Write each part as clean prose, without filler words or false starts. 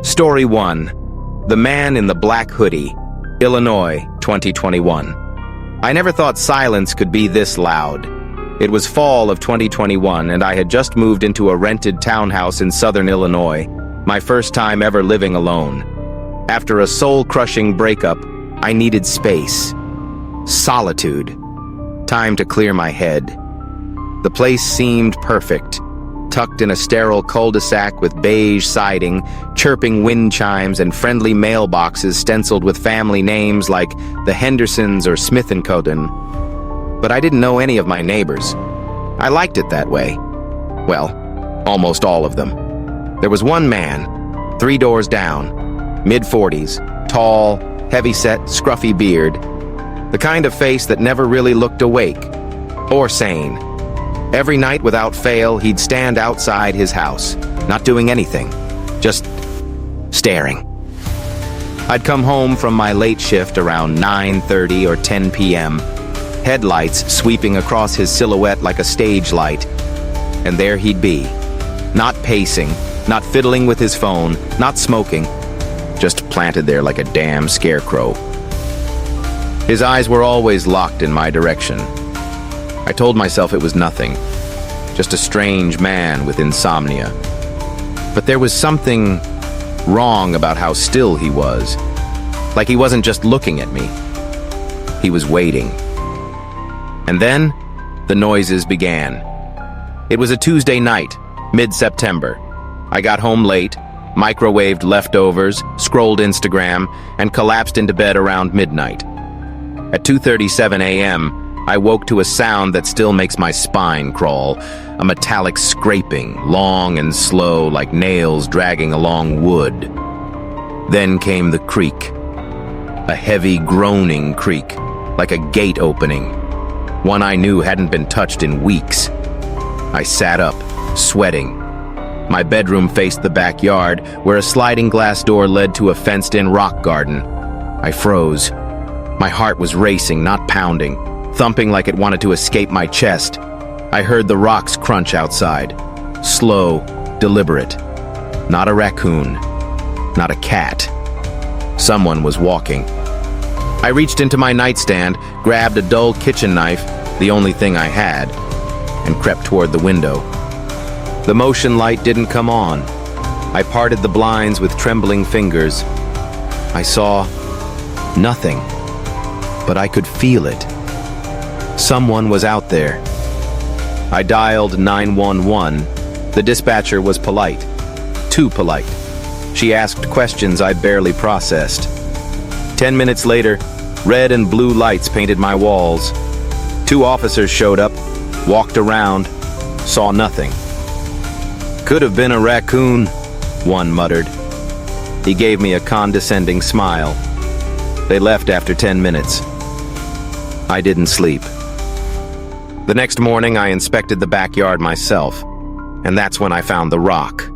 Story 1. The Man in the Black Hoodie, Illinois, 2021. I never thought silence could be this loud. It was fall of 2021, and I had just moved into a rented townhouse in southern Illinois, my first time ever living alone. After a soul-crushing breakup, I needed space. Solitude. Time to clear my head. The place seemed perfect. Tucked in a sterile cul-de-sac with beige siding, chirping wind chimes, and friendly mailboxes stenciled with family names like the Hendersons or Smith & Coden. But I didn't know any of my neighbors. I liked it that way. Well, almost all of them. There was one man, 3 doors down, mid-40s, tall, heavy-set, scruffy beard, the kind of face that never really looked awake or sane. Every night without fail, he'd stand outside his house, not doing anything, just staring. I'd come home from my late shift around 9:30 or 10 p.m., headlights sweeping across his silhouette like a stage light, and there he'd be, not pacing, not fiddling with his phone, not smoking, just planted there like a damn scarecrow. His eyes were always locked in my direction. I told myself it was nothing, just a strange man with insomnia. But there was something wrong about how still he was, like he wasn't just looking at me. He was waiting. And then, the noises began. It was a Tuesday night, mid-September. I got home late, microwaved leftovers, scrolled Instagram, and collapsed into bed around midnight. At 2:37 a.m., I woke to a sound that still makes my spine crawl, a metallic scraping, long and slow like nails dragging along wood. Then came the creak, a heavy groaning creak, like a gate opening, one I knew hadn't been touched in weeks. I sat up, sweating. My bedroom faced the backyard, where a sliding glass door led to a fenced-in rock garden. I froze. My heart was racing, not pounding, thumping like it wanted to escape my chest. I heard the rocks crunch outside. Slow, deliberate. Not a raccoon. Not a cat. Someone was walking. I reached into my nightstand, grabbed a dull kitchen knife, the only thing I had, and crept toward the window. The motion light didn't come on. I parted the blinds with trembling fingers. I saw nothing, but I could feel it. Someone was out there. I dialed 911. The dispatcher was polite. Too polite. She asked questions I barely processed. 10 minutes later, red and blue lights painted my walls. 2 officers showed up, walked around, saw nothing. "Could have been a raccoon," one muttered. He gave me a condescending smile. They left after 10 minutes. I didn't sleep. The next morning, I inspected the backyard myself, and that's when I found the rock.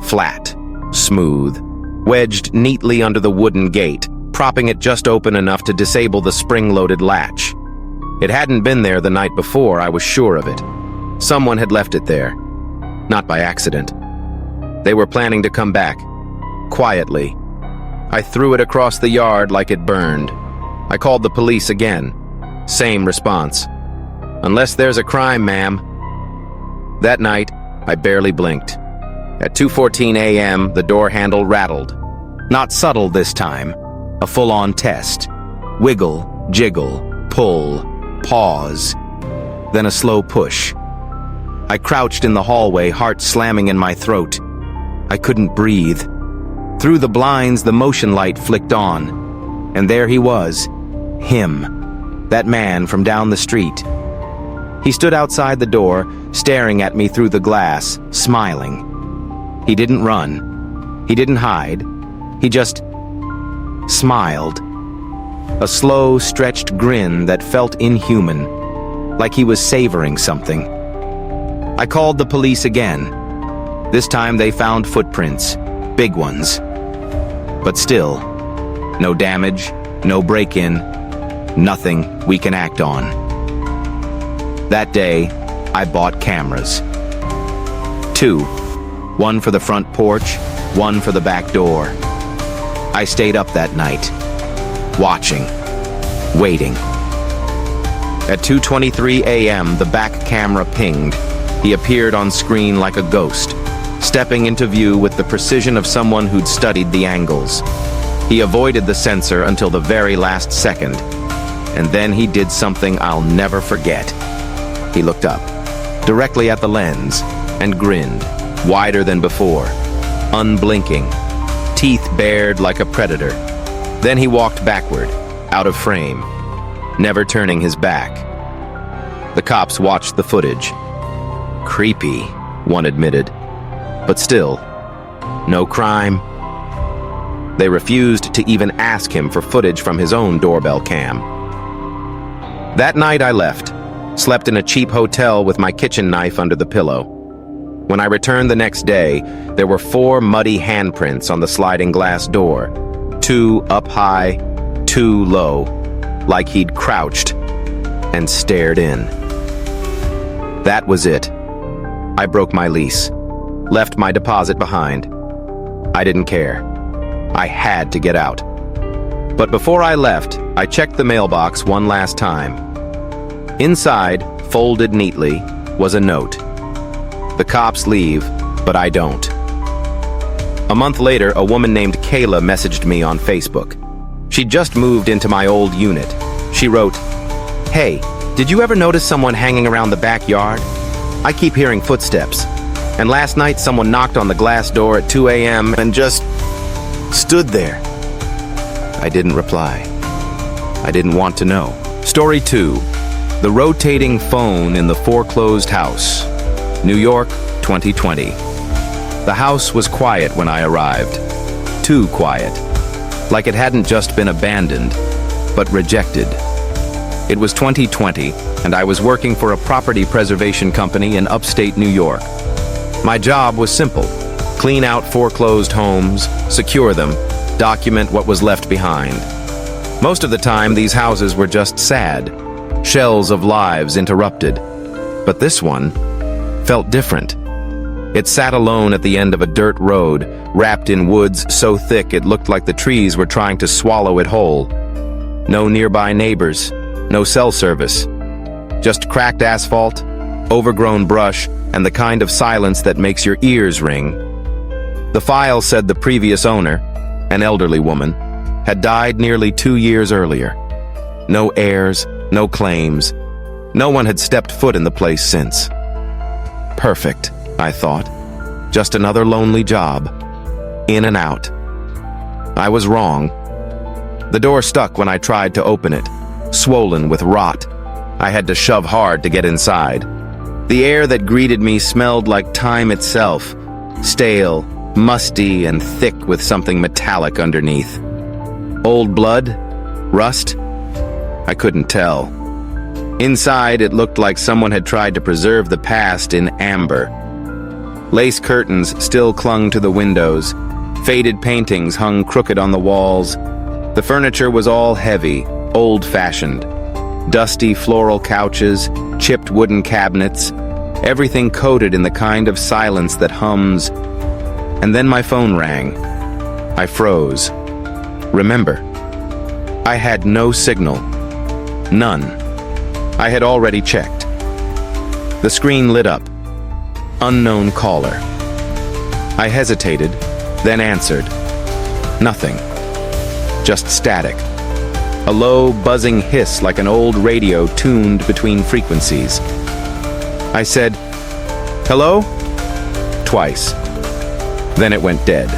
Flat, smooth, wedged neatly under the wooden gate, propping it just open enough to disable the spring-loaded latch. It hadn't been there the night before, I was sure of it. Someone had left it there. Not by accident. They were planning to come back. Quietly. I threw it across the yard like it burned. I called the police again. Same response. "Unless there's a crime, ma'am." That night, I barely blinked. At 2:14 a.m., the door handle rattled. Not subtle this time. A full-on test. Wiggle, jiggle, pull, pause. Then a slow push. I crouched in the hallway, heart slamming in my throat. I couldn't breathe. Through the blinds, the motion light flicked on. And there he was. Him. That man from down the street. He stood outside the door, staring at me through the glass, smiling. He didn't run. He didn't hide. He just smiled. A slow, stretched grin that felt inhuman, like he was savoring something. I called the police again. This time they found footprints, big ones. But still, no damage, no break-in, nothing we can act on. That day, I bought cameras. 2. One for the front porch, one for the back door. I stayed up that night, watching, waiting. At 2:23 a.m., the back camera pinged. He appeared on screen like a ghost, stepping into view with the precision of someone who'd studied the angles. He avoided the sensor until the very last second, and then he did something I'll never forget. He looked up, directly at the lens, and grinned, wider than before, unblinking, teeth bared like a predator. Then he walked backward, out of frame, never turning his back. The cops watched the footage. Creepy, one admitted. But still, no crime. They refused to even ask him for footage from his own doorbell cam. That night I left, slept in a cheap hotel with my kitchen knife under the pillow. When I returned the next day, there were 4 muddy handprints on the sliding glass door, 2 up high, 2 low, like he'd crouched and stared in. That was it. I broke my lease, left my deposit behind. I didn't care. I had to get out. But before I left, I checked the mailbox one last time. Inside, folded neatly, was a note. The cops leave, but I don't. A month later, a woman named Kayla messaged me on Facebook. She'd just moved into my old unit. She wrote, "Hey, did you ever notice someone hanging around the backyard? I keep hearing footsteps. And last night someone knocked on the glass door at 2 a.m. and just stood there." I didn't reply. I didn't want to know. Story 2. The rotating phone in the foreclosed house. New York, 2020. The house was quiet when I arrived. Too quiet. Like it hadn't just been abandoned, but rejected. It was 2020, and I was working for a property preservation company in upstate New York. My job was simple: clean out foreclosed homes, secure them, document what was left behind. Most of the time, these houses were just sad, shells of lives interrupted. But this one felt different. It sat alone at the end of a dirt road, wrapped in woods so thick it looked like the trees were trying to swallow it whole. No nearby neighbors, no cell service. Just cracked asphalt, overgrown brush, and the kind of silence that makes your ears ring. The file said the previous owner, an elderly woman, had died nearly 2 years earlier. No heirs, no claims. No one had stepped foot in the place since. Perfect, I thought. Just another lonely job. In and out. I was wrong. The door stuck when I tried to open it, swollen with rot. I had to shove hard to get inside. The air that greeted me smelled like time itself, stale, musty, and thick with something metallic underneath. Old blood? Rust? I couldn't tell. Inside, it looked like someone had tried to preserve the past in amber. Lace curtains still clung to the windows. Faded paintings hung crooked on the walls. The furniture was all heavy, old-fashioned. Dusty floral couches, chipped wooden cabinets, everything coated in the kind of silence that hums. And then my phone rang. I froze. Remember, I had no signal. None. I had already checked. The screen lit up. Unknown caller. I hesitated, then answered. Nothing. Just static. A low, buzzing hiss like an old radio tuned between frequencies. I said, "Hello?" Twice. Then it went dead.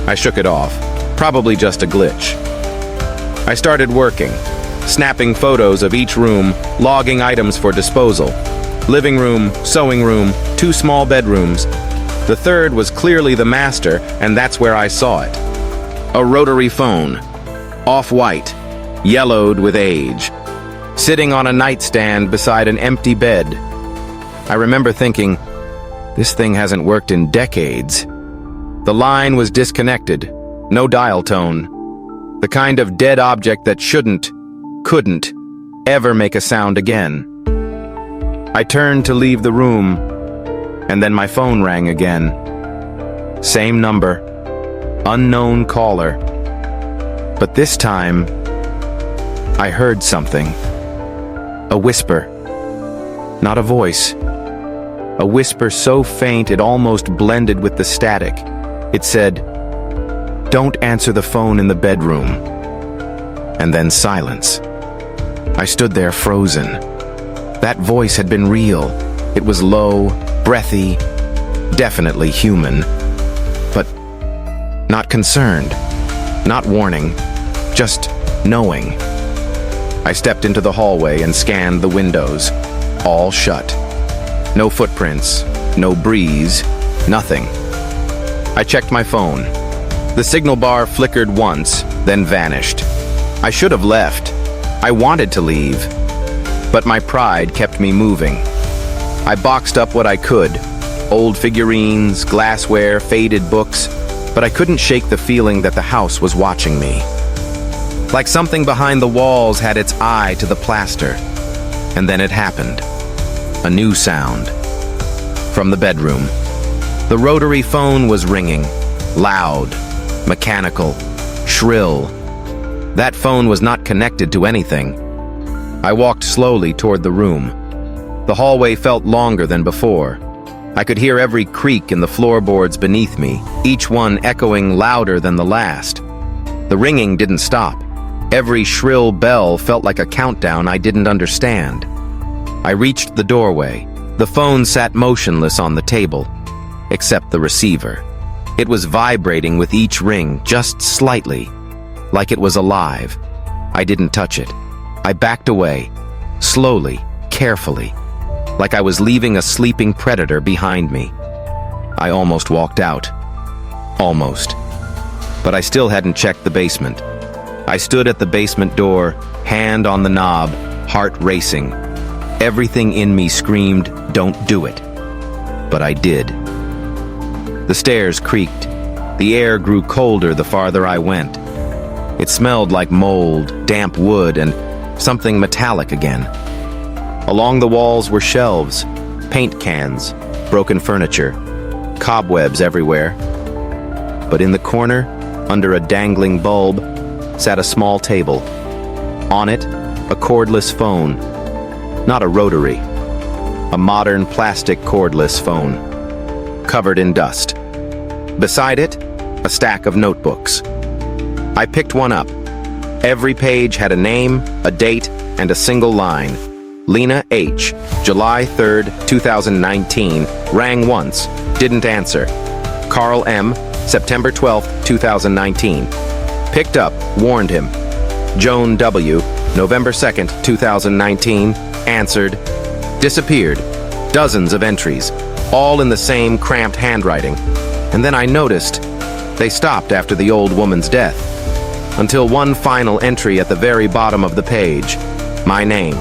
I shook it off. Probably just a glitch. I started working, snapping photos of each room, logging items for disposal. Living room, sewing room, 2 small bedrooms. The third was clearly the master, and that's where I saw it. A rotary phone, off-white, yellowed with age, sitting on a nightstand beside an empty bed. I remember thinking, this thing hasn't worked in decades. The line was disconnected, no dial tone. The kind of dead object that couldn't, ever make a sound again. I turned to leave the room, and then my phone rang again. Same number. Unknown caller. But this time, I heard something. A whisper. Not a voice. A whisper so faint it almost blended with the static. It said, "Don't answer the phone in the bedroom." And then silence. I stood there frozen. That voice had been real. It was low, breathy, definitely human. But not concerned, not warning, just knowing. I stepped into the hallway and scanned the windows. All shut. No footprints, no breeze, nothing. I checked my phone. The signal bar flickered once, then vanished. I should have left. I wanted to leave. But my pride kept me moving. I boxed up what I could. Old figurines, glassware, faded books. But I couldn't shake the feeling that the house was watching me. Like something behind the walls had its eye to the plaster. And then it happened. A new sound. From the bedroom. The rotary phone was ringing. Loud, mechanical, shrill. That phone was not connected to anything. I walked slowly toward the room. The hallway felt longer than before. I could hear every creak in the floorboards beneath me, each one echoing louder than the last. The ringing didn't stop. Every shrill bell felt like a countdown I didn't understand. I reached the doorway. The phone sat motionless on the table, except the receiver. It was vibrating with each ring, just slightly, like it was alive. I didn't touch it. I backed away, slowly, carefully, like I was leaving a sleeping predator behind me. I almost walked out. Almost. But I still hadn't checked the basement. I stood at the basement door, hand on the knob, heart racing. Everything in me screamed, "Don't do it." But I did. The stairs creaked. The air grew colder the farther I went. It smelled like mold, damp wood, and something metallic again. Along the walls were shelves, paint cans, broken furniture, cobwebs everywhere. But in the corner, under a dangling bulb, sat a small table. On it, a cordless phone. Not a rotary. A modern plastic cordless phone. Covered in dust. Beside it, a stack of notebooks. I picked one up. Every page had a name, a date, and a single line. Lena H., July 3rd, 2019, rang once, didn't answer. Carl M., September 12th, 2019. Picked up, warned him. Joan W., November 2nd, 2019, answered. Disappeared. Dozens of entries, all in the same cramped handwriting. And then I noticed they stopped after the old woman's death. Until one final entry at the very bottom of the page. My name.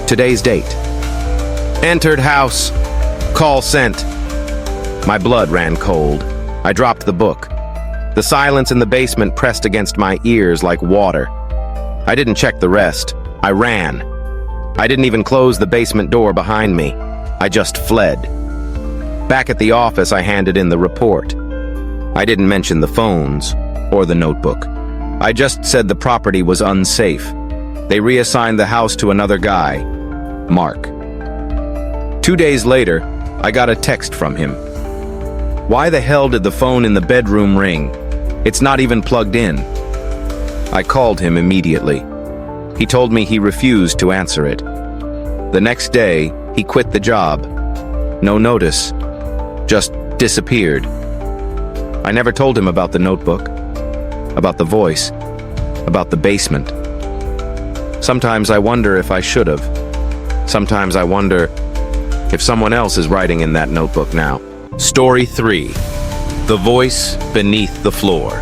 Today's date. Entered house. Call sent. My blood ran cold. I dropped the book. The silence in the basement pressed against my ears like water. I didn't check the rest. I ran. I didn't even close the basement door behind me. I just fled. Back at the office, I handed in the report. I didn't mention the phones or the notebook. I just said the property was unsafe. They reassigned the house to another guy, Mark. 2 days later, I got a text from him. Why the hell did the phone in the bedroom ring? It's not even plugged in. I called him immediately. He told me he refused to answer it. The next day, he quit the job. No notice. Just disappeared. I never told him about the notebook, about the voice, about the basement. Sometimes I wonder if I should have. Sometimes I wonder if someone else is writing in that notebook now. Story 3. The Voice Beneath the Floor.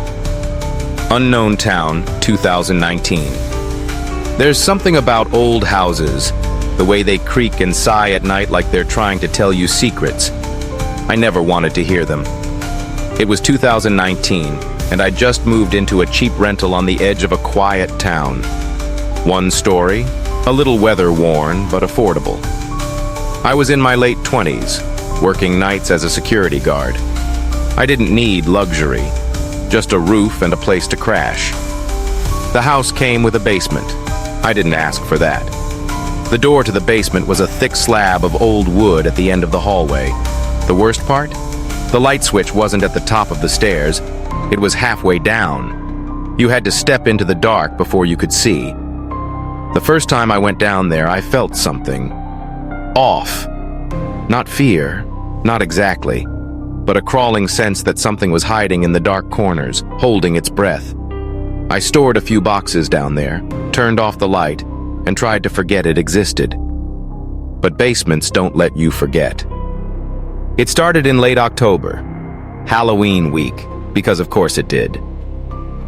Unknown Town, 2019. There's something about old houses, the way they creak and sigh at night like they're trying to tell you secrets. I never wanted to hear them. It was 2019, and I just moved into a cheap rental on the edge of a quiet town. One story, a little weather-worn, but affordable. I was in my late 20s, working nights as a security guard. I didn't need luxury, just a roof and a place to crash. The house came with a basement. I didn't ask for that. The door to the basement was a thick slab of old wood at the end of the hallway. The worst part? The light switch wasn't at the top of the stairs. It was halfway down. You had to step into the dark before you could see. The first time I went down there, I felt something off. Not fear, not exactly, but a crawling sense that something was hiding in the dark corners, holding its breath. I stored a few boxes down there, turned off the light, and tried to forget it existed. But basements don't let you forget. It started in late October, Halloween week, because of course it did.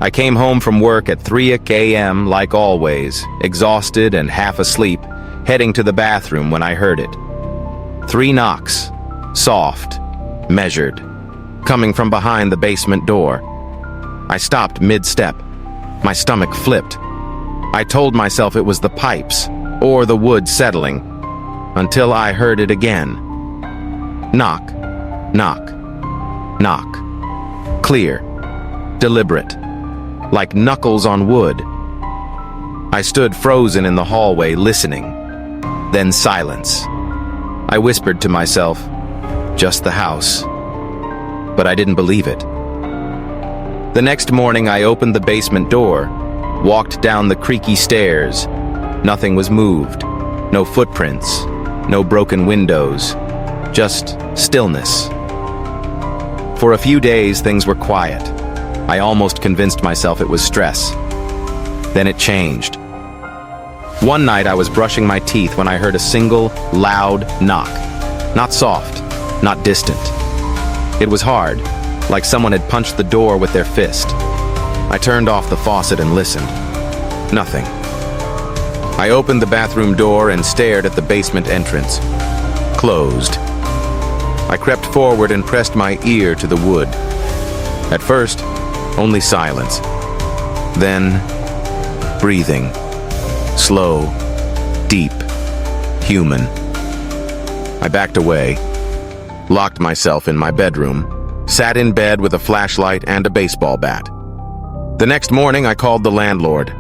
I came home from work at 3 a.m. like always, exhausted and half asleep, heading to the bathroom when I heard it. 3 knocks, soft, measured, coming from behind the basement door. I stopped mid-step. My stomach flipped. I told myself it was the pipes or the wood settling, until I heard it again. Knock, knock, knock. Clear, deliberate, like knuckles on wood. I stood frozen in the hallway listening. Then silence. I whispered to myself, just the house. But I didn't believe it. The next morning I opened the basement door, walked down the creaky stairs. Nothing was moved. No footprints, no broken windows, just stillness. For a few days things were quiet. I almost convinced myself it was stress. Then it changed. One night I was brushing my teeth when I heard a single, loud knock. Not soft, not distant. It was hard, like someone had punched the door with their fist. I turned off the faucet and listened. Nothing. I opened the bathroom door and stared at the basement entrance. Closed. I crept forward and pressed my ear to the wood. At first, only silence. Then, breathing. Slow, deep, human. I backed away, locked myself in my bedroom, sat in bed with a flashlight and a baseball bat. The next morning, I called the landlord.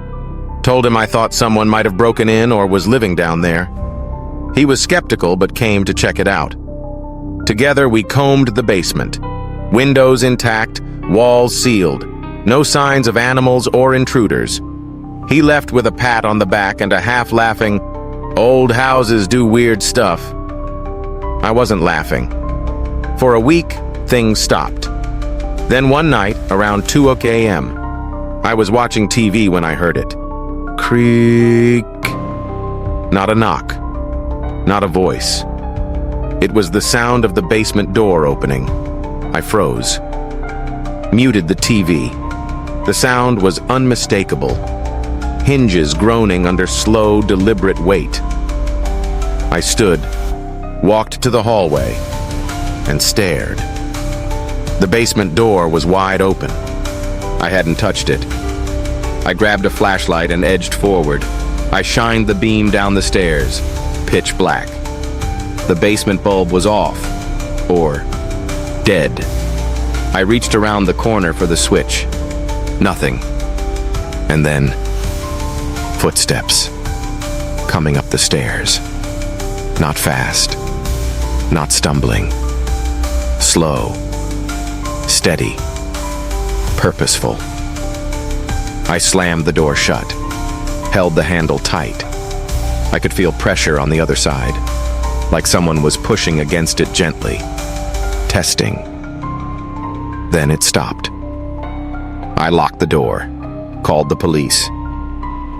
Told him I thought someone might have broken in or was living down there. He was skeptical but came to check it out. Together, we combed the basement. Windows intact, walls sealed. No signs of animals or intruders. He left with a pat on the back and a half-laughing, "Old houses do weird stuff." I wasn't laughing. For a week, things stopped. Then one night, around 2 a.m., I was watching TV when I heard it. Creak. Not a knock. Not a voice. It was the sound of the basement door opening. I froze. Muted the TV. The sound was unmistakable. Hinges groaning under slow, deliberate weight. I stood, walked to the hallway, and stared. The basement door was wide open. I hadn't touched it. I grabbed a flashlight and edged forward. I shined the beam down the stairs, pitch black. The basement bulb was off, or dead. I reached around the corner for the switch. Nothing. And then, footsteps coming up the stairs. Not fast, not stumbling. Slow, steady, purposeful. I slammed the door shut, held the handle tight. I could feel pressure on the other side, like someone was pushing against it gently, testing. Then it stopped. I locked the door, called the police.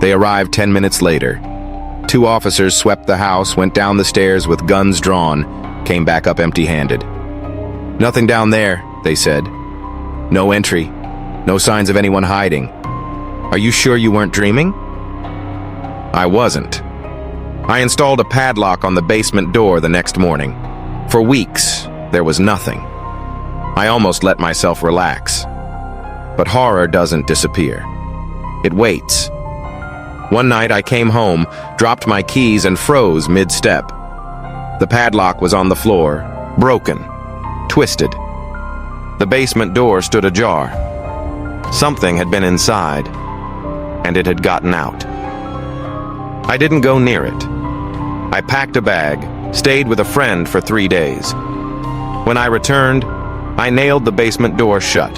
They arrived 10 minutes later. 2 officers swept the house, went down the stairs with guns drawn, came back up empty-handed. "Nothing down there," they said. "No entry. No signs of anyone hiding. Are you sure you weren't dreaming?" I wasn't. I installed a padlock on the basement door the next morning. For weeks, there was nothing. I almost let myself relax. But horror doesn't disappear. It waits. One night I came home, dropped my keys and froze mid-step. The padlock was on the floor, broken, twisted. The basement door stood ajar. Something had been inside, and it had gotten out. I didn't go near it. I packed a bag, stayed with a friend for 3 days. When I returned, I nailed the basement door shut,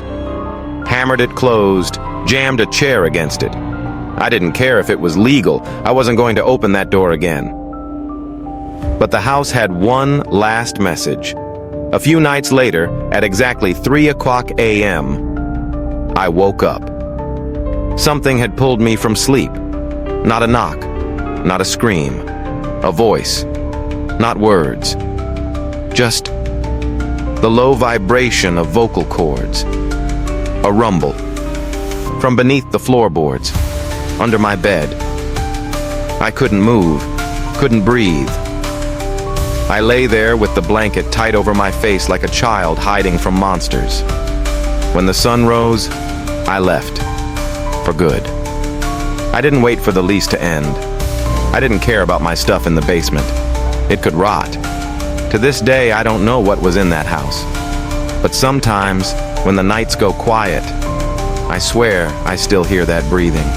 hammered it closed, jammed a chair against it. I didn't care if it was legal. I wasn't going to open that door again. But the house had one last message. A few nights later, at exactly 3:00 a.m., I woke up. Something had pulled me from sleep. Not a knock, not a scream, a voice, not words. Just the low vibration of vocal cords. A rumble. From beneath the floorboards, under my bed. I couldn't move, couldn't breathe. I lay there with the blanket tight over my face like a child hiding from monsters. When the sun rose, I left. For good. I didn't wait for the lease to end. I didn't care about my stuff in the basement. It could rot. To this day, I don't know what was in that house. But sometimes, when the nights go quiet, I swear I still hear that breathing.